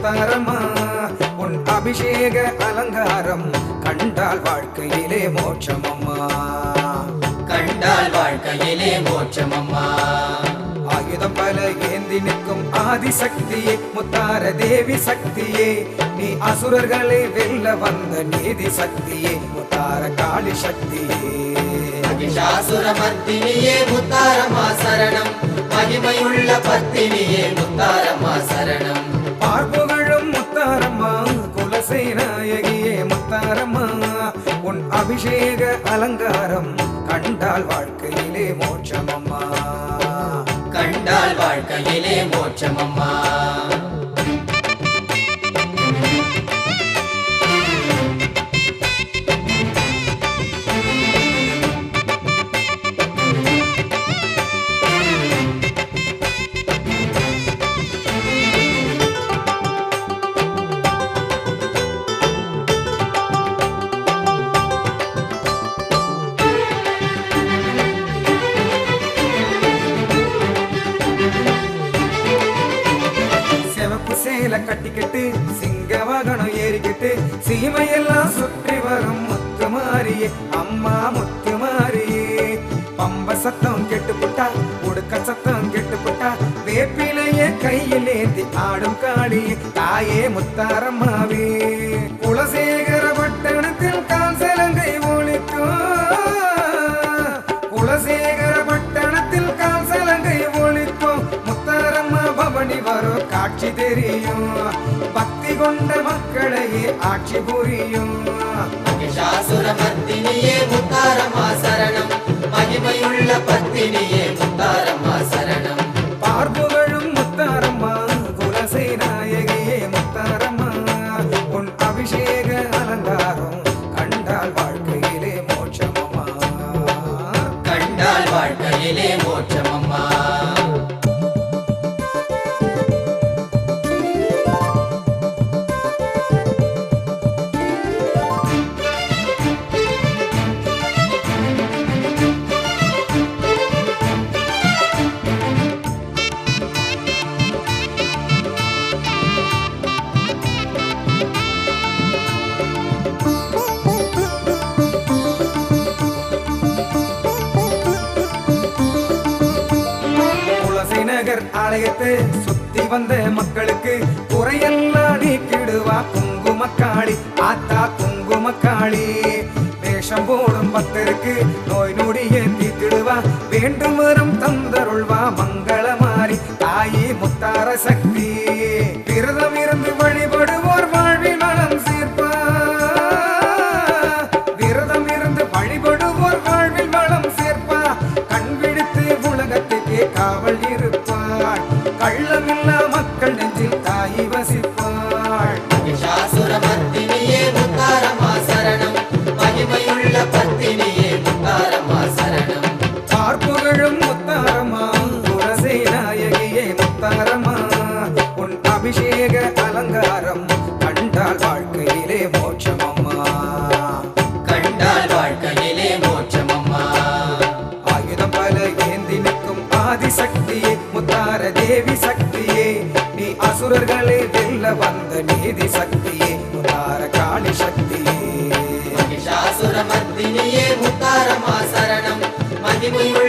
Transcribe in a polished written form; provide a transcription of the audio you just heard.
முத்தாரம்மா உன் அபிஷேக அலங்காரம் கண்டால் வாழ்க்கையிலே மோட்சமம்மா கண்டால் வாழ்க்கையிலே மோட்சமம்மா ஆயுதம் பல ஏந்தி நிற்கும் ஆதிசக்தியே முத்தார தேவி சக்தியே நீ அசுரர்களை வெல்ல வந்த நீதி சக்தியே முத்தார காளி சக்தியே மகிஷாசுரமர்த்தினியே முத்தாரம்மா சரணம் மகிமையுள்ள பத்தினியே முத்தாரம்மா சரணம் பார்ப்புகழும் முத்தாரம்மா குலசேநாயகியே முத்தாரம்மா உன் அபிஷேக அலங்காரம் கண்டால் வாழ்க்கையிலே மோட்சமம்மா கண்டால் வாழ்க்கையிலே மோட்சமம்மா சேல கட்டிக்கிட்டு சிங்க வாகனம் ஏறிக்கிட்டு சீமையெல்லாம் சுற்றி வரும் முத்துமாரியே அம்மா முத்துமாரியே பம்ப சத்தம் கெட்டுப்புட்டா உடுக்க சத்தம் கெட்டுப்புட்டா வேப்பிலையே கையில் ஏந்தி ஆடும் காளியே தாயே முத்தாரம்மாவே குலசேகர பட்டணத்தில் கால் சலங்கை ஒலிக்கும் குலசேகர பட்டணத்தில் கால் சலங்கை ஒலிக்கும் முத்தாரம்மா பவனி வரும் காட்சி தெரியும் பக்தி கொண்ட மக்களையே ஆட்சி புரியும் மகிஷாசுரமர்த்தினியே முத்தாரம்மா சரணம் மகிமையுள்ள பத்தினியே முத்தாரம்மா சரணம் பார்ப்புகழும் முத்தாரம்மா குலசேநாயகியே முத்தாரம்மா உன் அபிஷேக அலங்காரம் கண்டால் வாழ்க்கையிலே மோட்சமம்மா கண்டால் வாழ்க்கையிலே மோட்சமம்மா ஆலயத்தை சுத்தி வந்த மக்களுக்கு குறையெல்லாம் நீக்கிடுவா குங்குமக்காளி ஆத்தா குங்குமக்காளி வேஷம் போடும் பக்தருக்கு நோய் நொடியை தீர்த்திடுவா வேண்டும் வரும் தந்தருள்வா மங்களமாரி தாயே முத்தார சக்தி விரதம் இருந்து வழிபடுவோர் வாழ்வில் வளம் சேர்ப்பா விரதம் இருந்து வழிபடுவோர் வாழ்வில் வளம் சேர்ப்பா கண் விடுத்து உலகத்துக்கே காவல் இருப்பாள் கள்ளமில்லா மக்கள் நெஞ்சில் தாய் வசிப்பாள் மகிஷாசுரமர்த்தினியே முத்தாரம்மா சரணம் மகிமையுள்ள பத்தினியே முத்தாரம்மா சரணம் பார்ப்புகழும் முத்தாரம்மா குலசேநாயகியே முத்தாரம்மா உன் அபிஷேக அலங்காரம் கண்டால் வாழ்க்கையிலே மோட்சமம்மா கண்டால் வாழ்க்கையிலே மோட்சமம்மா ஆயுதம் பல ஏந்தி நிற்கும் ஆதிசக்தியே முத்தார தேவி சக்தியே நீ அசுரர்களை வெல்ல வந்த நீதி சக்தியே முத்தார காளி சக்தியே மகிஷாசுரமர்த்தினியே முத்தாரம்மா சரணம் மகிமையுள்ள